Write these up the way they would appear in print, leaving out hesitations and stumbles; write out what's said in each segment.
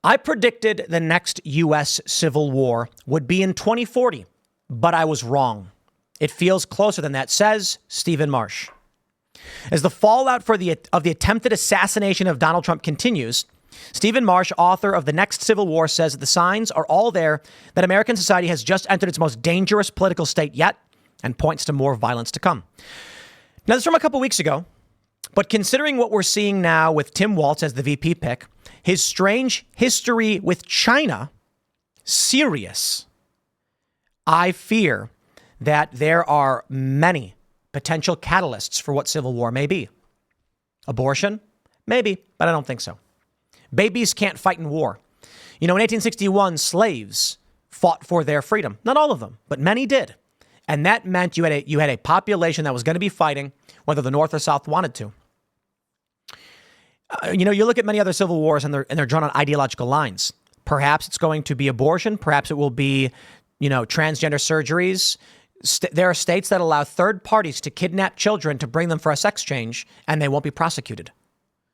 I predicted the next U.S. Civil War would be in 2040, but I was wrong. It feels closer than that, says Stephen Marsh. As the fallout of the attempted assassination of Donald Trump continues, Stephen Marsh, author of The Next Civil War, says that the signs are all there that American society has just entered its most dangerous political state yet, and points to more violence to come. Now, this is from a couple weeks ago, but considering what we're seeing now with Tim Walz as the VP pick, his strange history with China, serious, I fear that there are many potential catalysts for what civil war may be. Abortion? Maybe, but I don't think so. Babies can't fight in war. You know, in 1861, slaves fought for their freedom. Not all of them, but many did. And that meant you had a population that was going to be fighting whether the North or South wanted to. You look at many other civil wars and they're drawn on ideological lines. Perhaps it's going to be abortion. Perhaps it will be, transgender surgeries. There are states that allow third parties to kidnap children to bring them for a sex change, and they won't be prosecuted.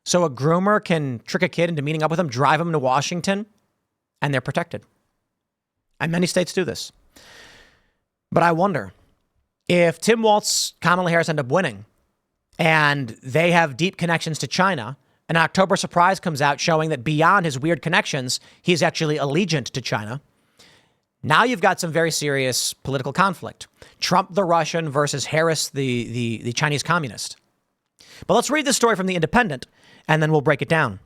So a groomer can trick a kid into meeting up with them, drive them to Washington, and they're protected. And many states do this. But I wonder if Tim Walz, Kamala Harris end up winning, and they have deep connections to China, an October surprise comes out showing that beyond his weird connections, he's actually allegiant to China. Now you've got some very serious political conflict. Trump, the Russian, versus Harris, the Chinese communist. But let's read this story from The Independent, and then we'll break it down.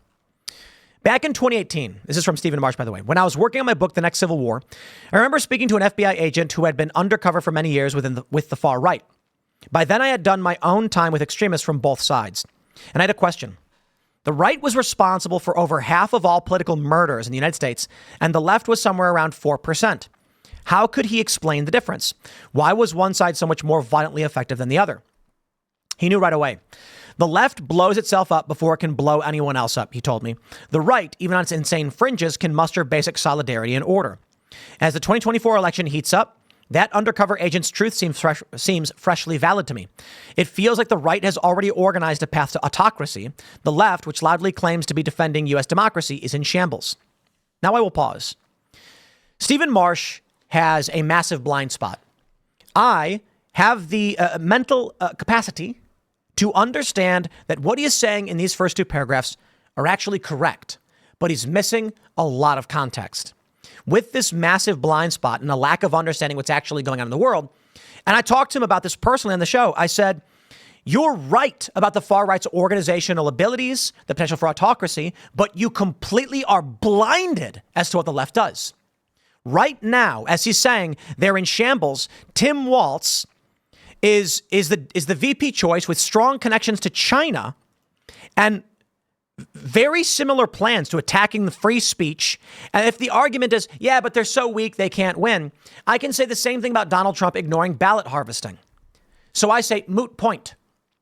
Back in 2018, this is from Stephen Marsh, by the way, when I was working on my book, The Next Civil War, I remember speaking to an FBI agent who had been undercover for many years with the far right. By then, I had done my own time with extremists from both sides. And I had a question. The right was responsible for over half of all political murders in the United States, and the left was somewhere around 4%. How could he explain the difference? Why was one side so much more violently effective than the other? He knew right away. The left blows itself up before it can blow anyone else up, he told me. The right, even on its insane fringes, can muster basic solidarity and order. As the 2024 election heats up, that undercover agent's truth seems freshly valid to me. It feels like the right has already organized a path to autocracy. The left, which loudly claims to be defending U.S. democracy, is in shambles. Now I will pause. Stephen Marsh has a massive blind spot. I have the mental capacity to understand that what he is saying in these first two paragraphs are actually correct, but he's missing a lot of context. With this massive blind spot and a lack of understanding what's actually going on in the world. And I talked to him about this personally on the show. I said, you're right about the far right's organizational abilities, the potential for autocracy, but you completely are blinded as to what the left does. Right now, as he's saying, they're in shambles. Tim Walz is the VP choice with strong connections to China and very similar plans to attacking the free speech. And if the argument is, yeah, but they're so weak, they can't win, I can say the same thing about Donald Trump ignoring ballot harvesting. So I say moot point.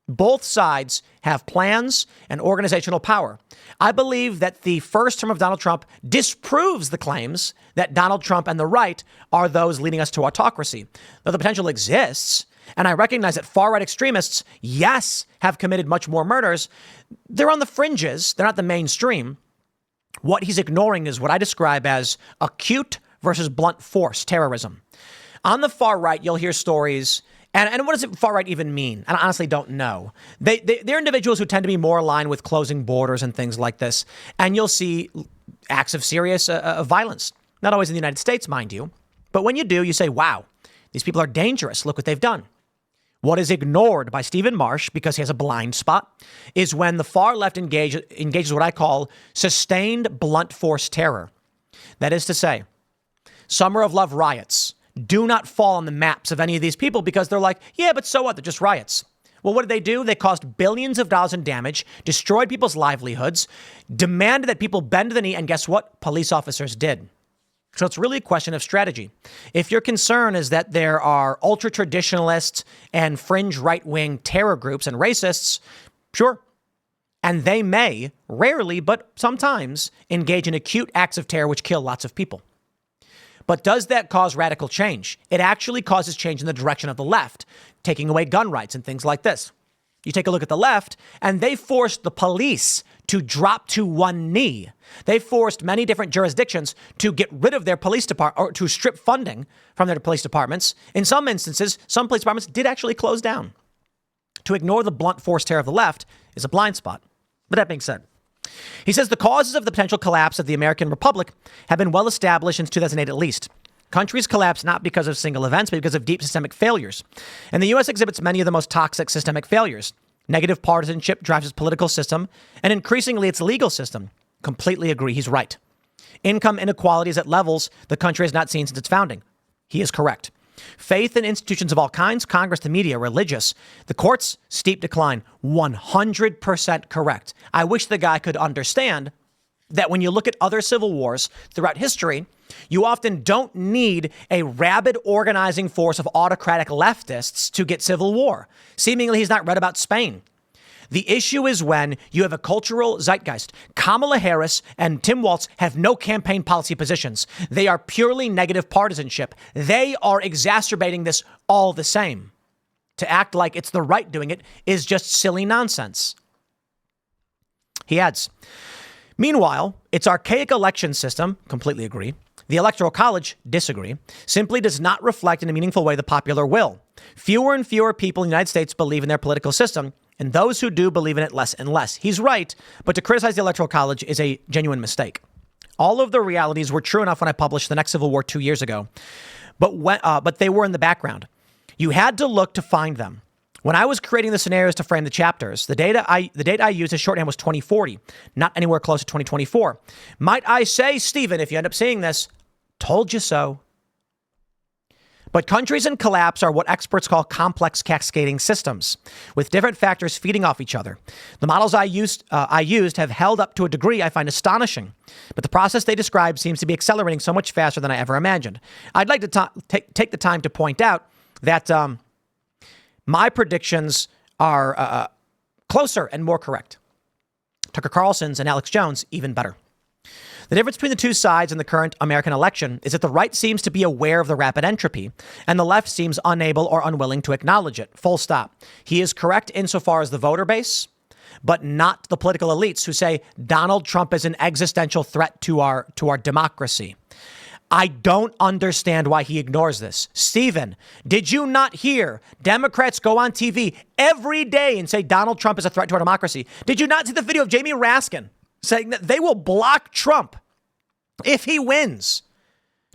Both sides have plans and organizational power. I believe that the first term of Donald Trump disproves the claims that Donald Trump and the right are those leading us to autocracy. Though the potential exists, and I recognize that far-right extremists, yes, have committed much more murders. They're on the fringes. They're not the mainstream. What he's ignoring is what I describe as acute versus blunt force terrorism. On the far right, you'll hear stories. And what does far right even mean? And I honestly don't know. They're individuals who tend to be more aligned with closing borders and things like this. And you'll see acts of serious violence. Not always in the United States, mind you. But when you do, you say, wow, these people are dangerous. Look what they've done. What is ignored by Stephen Marsh, because he has a blind spot, is when the far left engages what I call sustained blunt force terror. That is to say, Summer of Love riots do not fall on the maps of any of these people because they're like, yeah, but so what? They're just riots. Well, what did they do? They caused billions of dollars in damage, destroyed people's livelihoods, demanded that people bend the knee, and guess what? Police officers did. So it's really a question of strategy. If your concern is that there are ultra-traditionalists and fringe right-wing terror groups and racists, sure. And they may, rarely, but sometimes, engage in acute acts of terror which kill lots of people. But does that cause radical change? It actually causes change in the direction of the left, taking away gun rights and things like this. You take a look at the left, and they forced the police to drop to one knee. They forced many different jurisdictions to get rid of their police department or to strip funding from their police departments. In some instances, some police departments did actually close down. To ignore the blunt force terror of the left is a blind spot. But that being said, he says the causes of the potential collapse of the American Republic have been well established since 2008 at least. Countries collapse not because of single events, but because of deep systemic failures. And the U.S. exhibits many of the most toxic systemic failures. Negative partisanship drives its political system and increasingly its legal system. Completely agree. He's right. Income inequality is at levels the country has not seen since its founding. He is correct. Faith in institutions of all kinds, Congress, the media, religious, the courts, steep decline. 100% correct. I wish the guy could understand that when you look at other civil wars throughout history, you often don't need a rabid organizing force of autocratic leftists to get civil war. Seemingly, he's not read about Spain. The issue is when you have a cultural zeitgeist. Kamala Harris and Tim Walz have no campaign policy positions. They are purely negative partisanship. They are exacerbating this all the same. To act like it's the right doing it is just silly nonsense. He adds, meanwhile, its archaic election system, completely agree, the Electoral College, disagree, simply does not reflect in a meaningful way the popular will. Fewer and fewer people in the United States believe in their political system, and those who do believe in it less and less. He's right, but to criticize the Electoral College is a genuine mistake. All of the realities were true enough when I published The Next Civil War 2 years ago, but they were in the background. You had to look to find them. When I was creating the scenarios to frame the chapters, the data I used as shorthand was 2040, not anywhere close to 2024. Might I say, Stephen, if you end up seeing this, told you so. But countries in collapse are what experts call complex cascading systems, with different factors feeding off each other. The models I used have held up to a degree I find astonishing, but the process they describe seems to be accelerating so much faster than I ever imagined. I'd like to take the time to point out that my predictions are closer and more correct. Tucker Carlson's and Alex Jones, even better. The difference between the two sides in the current American election is that the right seems to be aware of the rapid entropy, and the left seems unable or unwilling to acknowledge it. Full stop. He is correct insofar as the voter base, but not the political elites who say Donald Trump is an existential threat to our democracy. I don't understand why he ignores this. Stephen, did you not hear Democrats go on TV every day and say Donald Trump is a threat to our democracy? Did you not see the video of Jamie Raskin saying that they will block Trump if he wins?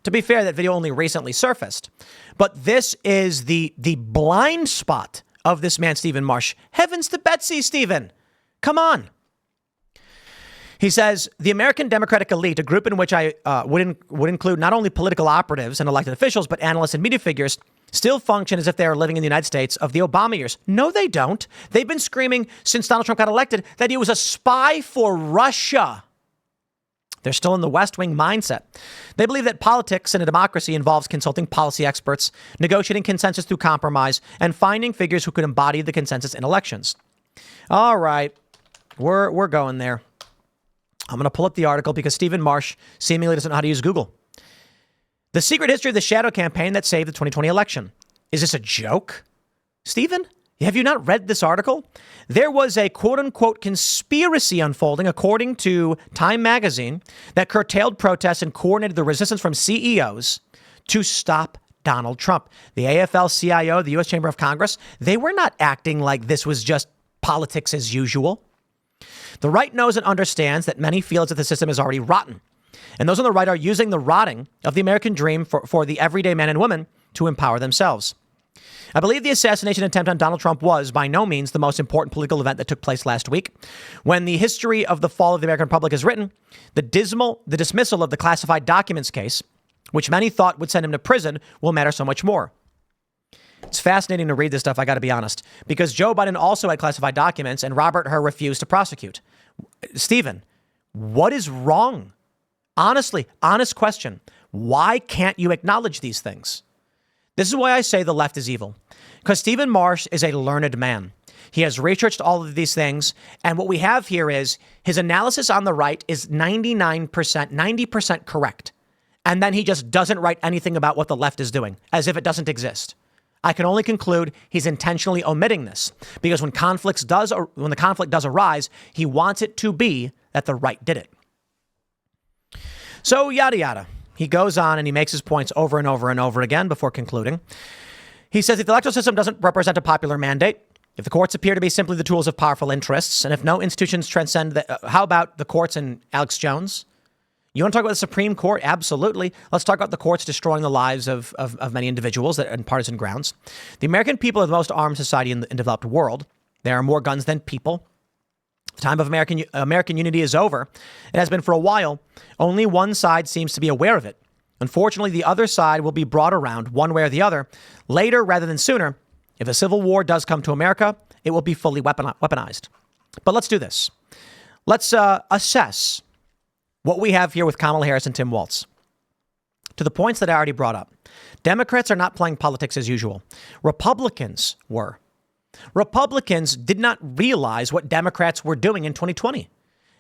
To be fair, that video only recently surfaced. But this is the blind spot of this man, Stephen Marsh. Heavens to Betsy, Stephen. Come on. He says, the American Democratic elite, a group in which I would include not only political operatives and elected officials, but analysts and media figures, still function as if they are living in the United States of the Obama years. No, they don't. They've been screaming since Donald Trump got elected that he was a spy for Russia. They're still in the West Wing mindset. They believe that politics in a democracy involves consulting policy experts, negotiating consensus through compromise, and finding figures who could embody the consensus in elections. All right, we're going there. I'm going to pull up the article because Stephen Marsh seemingly doesn't know how to use Google. The secret history of the shadow campaign that saved the 2020 election. Is this a joke? Stephen, have you not read this article? There was a quote unquote conspiracy unfolding, according to Time magazine, that curtailed protests and coordinated the resistance from CEOs to stop Donald Trump. The AFL-CIO, the U.S. Chamber of Congress, they were not acting like this was just politics as usual. The right knows and understands that many feel that the system is already rotten. And those on the right are using the rotting of the American dream for the everyday men and women to empower themselves. I believe the assassination attempt on Donald Trump was by no means the most important political event that took place last week. When the history of the fall of the American Republic is written, the dismissal of the classified documents case, which many thought would send him to prison, will matter so much more. It's fascinating to read this stuff, I got to be honest, because Joe Biden also had classified documents and Robert Hur refused to prosecute. Stephen, what is wrong? Honestly, honest question. Why can't you acknowledge these things? This is why I say the left is evil, because Stephen Marsh is a learned man. He has researched all of these things. And what we have here is his analysis on the right is 99%, 90% correct. And then he just doesn't write anything about what the left is doing, as if it doesn't exist. I can only conclude he's intentionally omitting this because when the conflict does arise, he wants it to be that the right did it. So yada yada. He goes on and he makes his points over and over and over again before concluding. He says if the electoral system doesn't represent a popular mandate, if the courts appear to be simply the tools of powerful interests, and if no institutions transcend, how about the courts and Alex Jones? You want to talk about the Supreme Court? Absolutely. Let's talk about the courts destroying the lives of many individuals on partisan grounds. The American people are the most armed society in the developed world. There are more guns than people. The time of American unity is over. It has been for a while. Only one side seems to be aware of it. Unfortunately, the other side will be brought around one way or the other, later rather than sooner. If a civil war does come to America, it will be fully weaponized. But let's do this. Let's assess what we have here with Kamala Harris and Tim Walz. To the points that I already brought up, Democrats are not playing politics as usual. Republicans were. Republicans did not realize what Democrats were doing in 2020.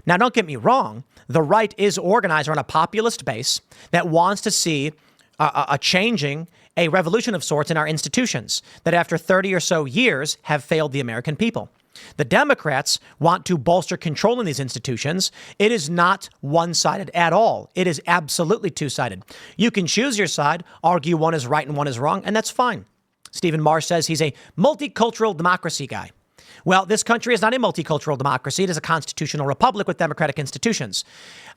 Now, don't get me wrong. The right is organized around a populist base that wants to see a changing, a revolution of sorts in our institutions that after 30 or so years have failed the American people. The Democrats want to bolster control in these institutions. It is not one-sided at all. It is absolutely two-sided. You can choose your side, argue one is right and one is wrong, and that's fine. Stephen Marsh says he's a multicultural democracy guy. Well, this country is not a multicultural democracy. It is a constitutional republic with democratic institutions.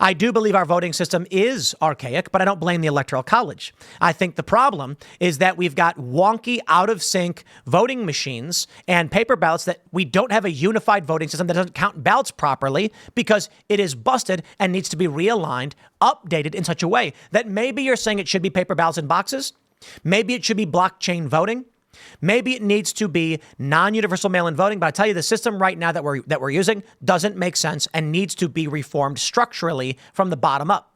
I do believe our voting system is archaic, but I don't blame the Electoral College. I think the problem is that we've got wonky, out-of-sync voting machines and paper ballots that we don't have a unified voting system that doesn't count ballots properly because it is busted and needs to be realigned, updated in such a way that maybe you're saying it should be paper ballots in boxes. Maybe it should be blockchain voting. Maybe it needs to be non-universal mail-in voting, but I tell you, the system right now that we're using doesn't make sense and needs to be reformed structurally from the bottom up.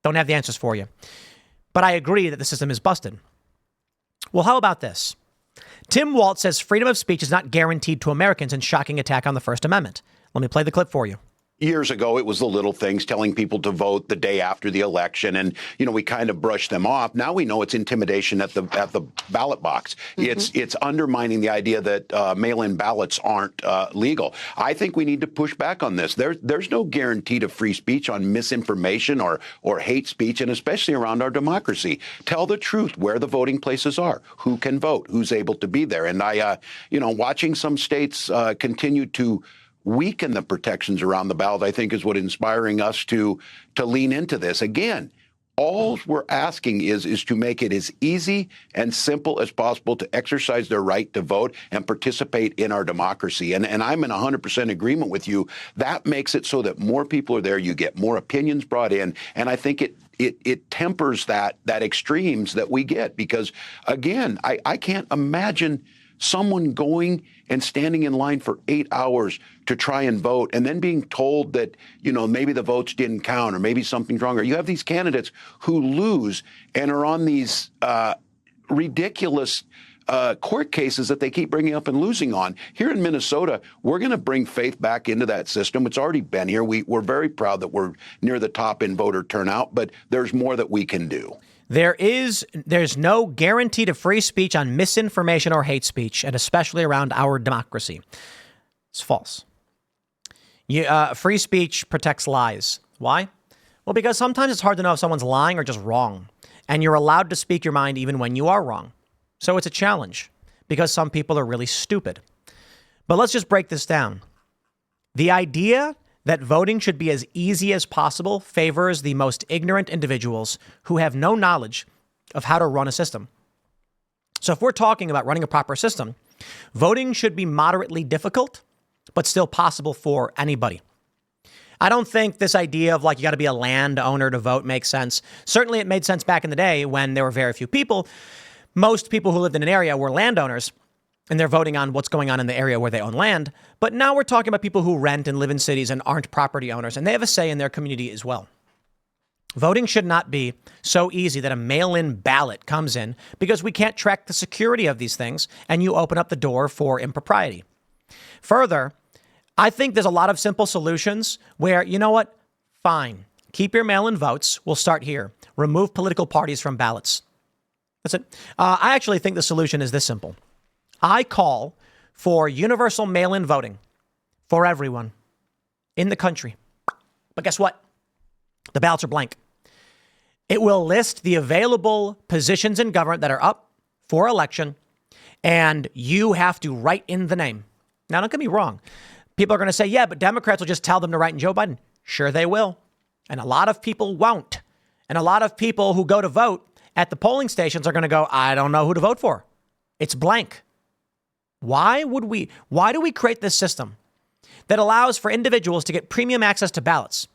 Don't have the answers for you, but I agree that the system is busted. Well, how about this? Tim Walz says freedom of speech is not guaranteed to Americans in shocking attack on the First Amendment. Let me play the clip for you. Years ago, it was the little things, telling people to vote the day after the election. And, we kind of brushed them off. Now we know it's intimidation at the ballot box. Mm-hmm. It's undermining the idea that mail-in ballots aren't legal. I think we need to push back on this. There's no guarantee to free speech on misinformation or hate speech, and especially around our democracy. Tell the truth where the voting places are, who can vote, who's able to be there. And watching some states continue to weaken the protections around the ballot, I think, is what inspiring us to lean into this. Again, all we're asking is to make it as easy and simple as possible to exercise their right to vote and participate in our democracy. And I'm in 100% agreement with you. That makes it so that more people are there. You get more opinions brought in. And I think it tempers that extremes that we get. Because, again, I can't imagine someone going and standing in line for 8 hours to try and vote and then being told that, maybe the votes didn't count or maybe something's wrong. Or you have these candidates who lose and are on these ridiculous court cases that they keep bringing up and losing on. Here in Minnesota, we're going to bring faith back into that system. It's already been here. We're very proud that we're near the top in voter turnout, but there's more that we can do. There's no guarantee to free speech on misinformation or hate speech, and especially around our democracy. It's false. Free speech protects lies. Why? Well, because sometimes it's hard to know if someone's lying or just wrong, and you're allowed to speak your mind even when you are wrong. So it's a challenge because some people are really stupid. But let's just break this down. The idea that voting should be as easy as possible favors the most ignorant individuals who have no knowledge of how to run a system. So if we're talking about running a proper system, voting should be moderately difficult, but still possible for anybody. I don't think this idea of you got to be a landowner to vote makes sense. Certainly it made sense back in the day when there were very few people. Most people who lived in an area were landowners, and they're voting on what's going on in the area where they own land. But now we're talking about people who rent and live in cities and aren't property owners, and they have a say in their community as well. Voting should not be so easy that a mail-in ballot comes in because we can't track the security of these things, and you open up the door for impropriety. Further, I think there's a lot of simple solutions where, fine, keep your mail-in votes. We'll start here. Remove political parties from ballots. That's it. I actually think the solution is this simple. I call for universal mail-in voting for everyone in the country. But guess what? The ballots are blank. It will list the available positions in government that are up for election, and you have to write in the name. Now, don't get me wrong. People are going to say, yeah, but Democrats will just tell them to write in Joe Biden. Sure, they will. And a lot of people won't. And a lot of people who go to vote at the polling stations are going to go, I don't know who to vote for. It's blank. Why do we create this system that allows for individuals to get premium access to ballots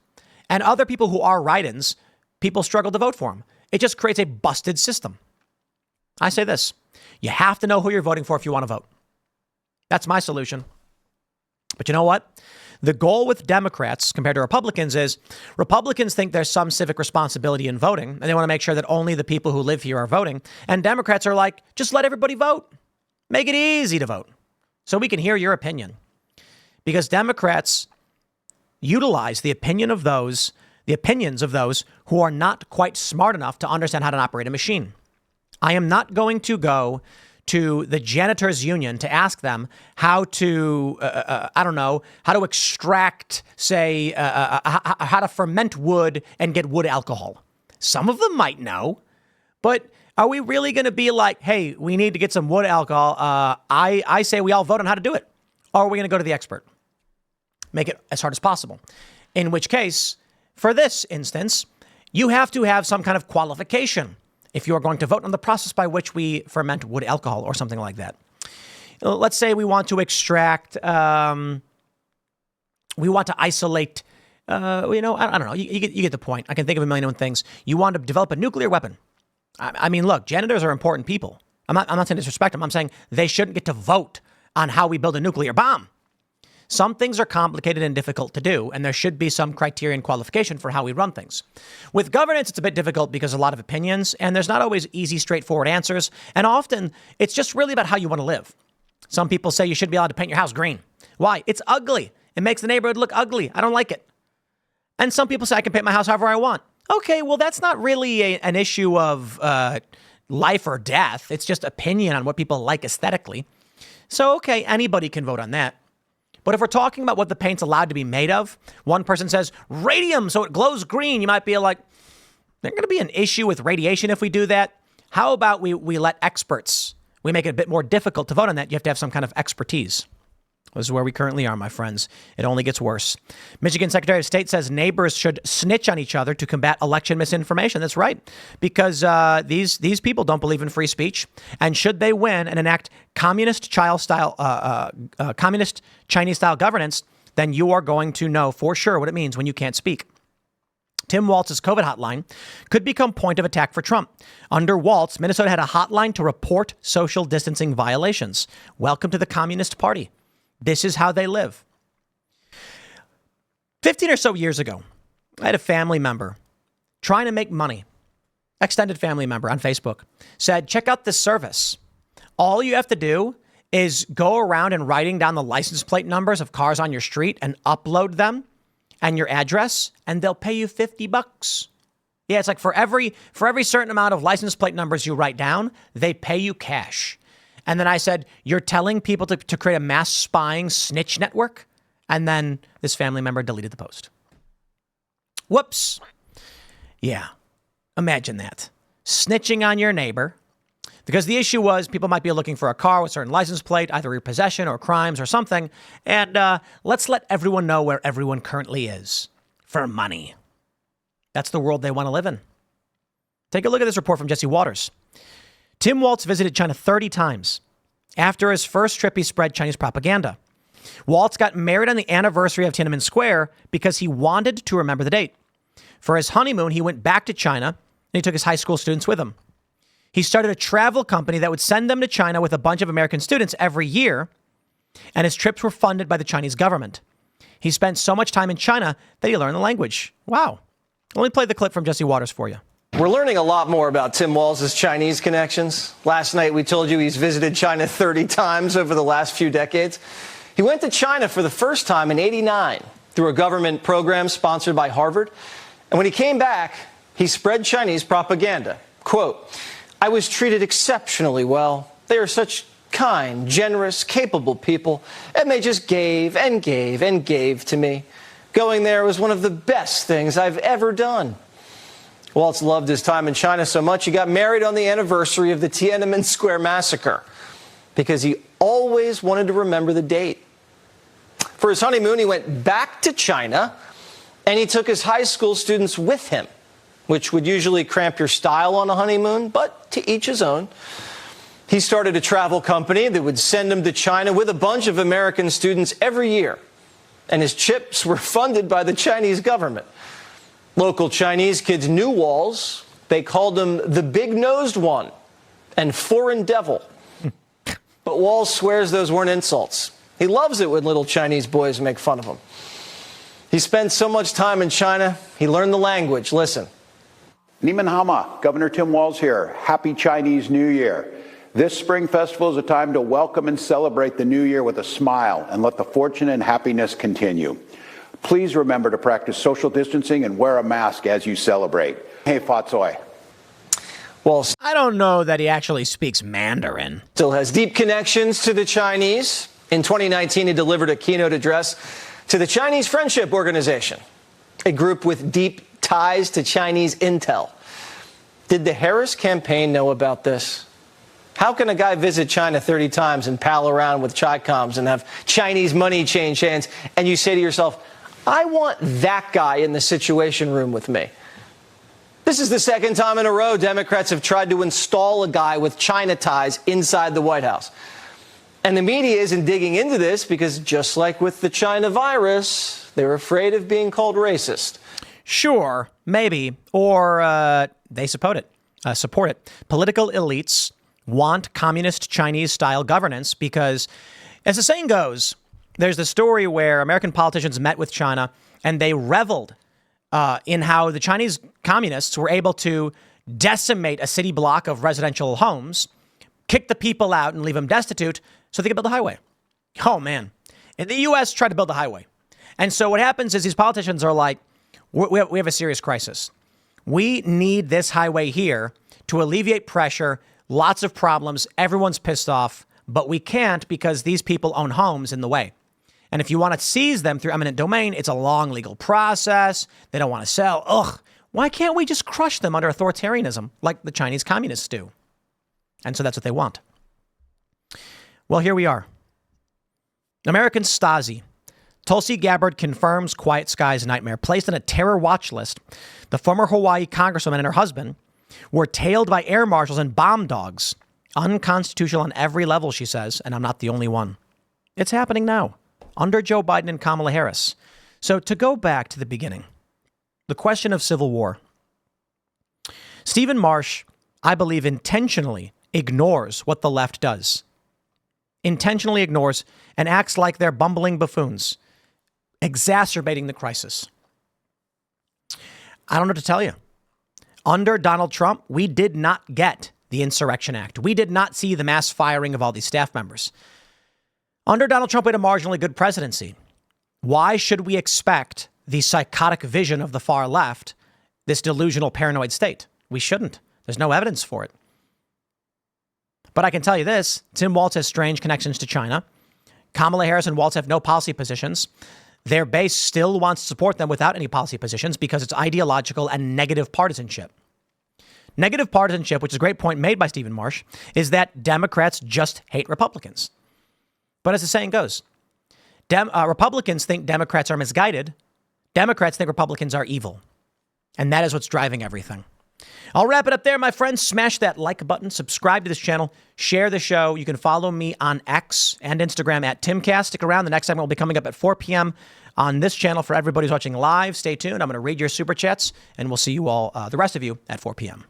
and other people who are write-ins, people struggle to vote for them? It just creates a busted system. I say this, you have to know who you're voting for if you want to vote. That's my solution. But you know what? The goal with Democrats compared to Republicans is Republicans think there's some civic responsibility in voting, and they want to make sure that only the people who live here are voting. And Democrats are like, just let everybody vote. Make it easy to vote so we can hear your opinion. Because Democrats utilize the opinions of those who are not quite smart enough to understand how to operate a machine. I am not going to go to the janitors union to ask them how to, how to extract, say, how to ferment wood and get wood alcohol. Some of them might know, but are we really going to be like, hey, we need to get some wood alcohol? I say we all vote on how to do it. Or are we going to go to the expert? Make it as hard as possible. In which case, for this instance, you have to have some kind of qualification if you are going to vote on the process by which we ferment wood alcohol or something like that. Let's say we want to extract, we want to isolate, I don't know. You get the point. I can think of a million things. You want to develop a nuclear weapon. I mean, look, janitors are important people. I'm not saying disrespect them. I'm saying they shouldn't get to vote on how we build a nuclear bomb. Some things are complicated and difficult to do, and there should be some criterion qualification for how we run things. With governance, it's a bit difficult because a lot of opinions, and there's not always easy, straightforward answers. And often, it's just really about how you want to live. Some people say you should be allowed to paint your house green. Why? It's ugly. It makes the neighborhood look ugly. I don't like it. And some people say I can paint my house however I want. Okay, well, that's not really an issue of life or death. It's just opinion on what people like aesthetically. So, okay, anybody can vote on that. But if we're talking about what the paint's allowed to be made of, one person says radium, so it glows green. You might be like, there's going to be an issue with radiation if we do that. How about we let experts, we make it a bit more difficult to vote on that. You have to have some kind of expertise. This is where we currently are, my friends. It only gets worse. Michigan Secretary of State says neighbors should snitch on each other to combat election misinformation. That's right, because these people don't believe in free speech. And should they win and enact communist Chinese-style governance, then you are going to know for sure what it means when you can't speak. Tim Walz's COVID hotline could become point of attack for Trump. Under Walz, Minnesota had a hotline to report social distancing violations. Welcome to the Communist Party. This is how they live. 15 or so years ago, I had a family member trying to make money. Extended family member on Facebook said, check out this service. All you have to do is go around and writing down the license plate numbers of cars on your street and upload them and your address, and they'll pay you $50. Yeah, it's like for every certain amount of license plate numbers you write down, they pay you cash. And then I said, you're telling people to create a mass spying snitch network? And then this family member deleted the post. Whoops. Yeah. Imagine that. Snitching on your neighbor. Because the issue was people might be looking for a car with a certain license plate, either repossession or crimes or something. And let's let everyone know where everyone currently is for money. That's the world they want to live in. Take a look at this report from Jesse Waters. Tim Walz visited China 30 times. After his first trip, he spread Chinese propaganda. Walz got married on the anniversary of Tiananmen Square because he wanted to remember the date. For his honeymoon, he went back to China, and he took his high school students with him. He started a travel company that would send them to China with a bunch of American students every year, and his trips were funded by the Chinese government. He spent so much time in China that he learned the language. Wow. Let me play the clip from Jesse Waters for you. We're learning a lot more about Tim Walz's Chinese connections. Last night, we told you he's visited China 30 times over the last few decades. He went to China for the first time in '89 through a government program sponsored by Harvard. And when he came back, he spread Chinese propaganda. Quote, I was treated exceptionally well. They are such kind, generous, capable people, and they just gave and gave and gave to me. Going there was one of the best things I've ever done. Walz loved his time in China so much he got married on the anniversary of the Tiananmen Square massacre because he always wanted to remember the date. For his honeymoon, he went back to China, and he took his high school students with him, which would usually cramp your style on a honeymoon, but to each his own. He started a travel company that would send him to China with a bunch of American students every year, and his trips were funded by the Chinese government. Local Chinese kids knew Walz. They called him the big-nosed one and foreign devil. But Walz swears those weren't insults. He loves it when little Chinese boys make fun of him. He spent so much time in China, he learned the language. Listen. Niman Hama, Governor Tim Walz here. Happy Chinese New Year. This spring festival is a time to welcome and celebrate the new year with a smile and let the fortune and happiness continue. Please remember to practice social distancing and wear a mask as you celebrate. Hey, Fatsoi. Walz I don't know that he actually speaks Mandarin. still has deep connections to the Chinese. In 2019, he delivered a keynote address to the Chinese Friendship Organization, a group with deep ties to Chinese intel. Did the Harris campaign know about this? How can a guy visit China 30 times and pal around with Chi-Coms and have Chinese money change hands, and you say to yourself, I want that guy in the Situation Room with me? This is the second time in a row Democrats have tried to install a guy with China ties inside the White House. And the media isn't digging into this because just like with the China virus, they're afraid of being called racist. Sure, maybe, or they support it. Political elites want communist Chinese-style governance because, as the saying goes, there's the story where American politicians met with China and they reveled in how the Chinese communists were able to decimate a city block of residential homes, kick the people out and leave them destitute so they could build a highway. Oh, man. And the U.S. tried to build a highway. And so what happens is these politicians are like, we have a serious crisis. We need this highway here to alleviate pressure, lots of problems. Everyone's pissed off, but we can't because these people own homes in the way. And if you want to seize them through eminent domain, it's a long legal process. They don't want to sell. Ugh. Why can't we just crush them under authoritarianism like the Chinese communists do? And so that's what they want. Well, here we are. American Stasi. Tulsi Gabbard confirms Quiet Sky's nightmare. Placed on a terror watch list, the former Hawaii congresswoman and her husband were tailed by air marshals and bomb dogs. Unconstitutional on every level, she says, and I'm not the only one. It's happening now, under Joe Biden and Kamala Harris. So to go back to the beginning, the question of civil war. Stephen Marsh, I believe, intentionally ignores what the left does. Intentionally ignores and acts like they're bumbling buffoons, exacerbating the crisis. I don't know what to tell you. Under Donald Trump, we did not get the Insurrection Act. We did not see the mass firing of all these staff members. Under Donald Trump, we had a marginally good presidency. Why should we expect the psychotic vision of the far left, this delusional paranoid state? We shouldn't. There's no evidence for it. But I can tell you this, Tim Walz has strange connections to China. Kamala Harris and Walz have no policy positions. Their base still wants to support them without any policy positions because it's ideological and negative partisanship. Negative partisanship, which is a great point made by Stephen Marsh, is that Democrats just hate Republicans. But as the saying goes, Republicans think Democrats are misguided. Democrats think Republicans are evil. And that is what's driving everything. I'll wrap it up there, my friends. Smash that like button, subscribe to this channel, share the show. You can follow me on X and Instagram at Timcast. Stick around. The next segment will be coming up at 4 p.m. on this channel for everybody who's watching live. Stay tuned. I'm going to read your super chats, and we'll see you all, the rest of you, at 4 p.m.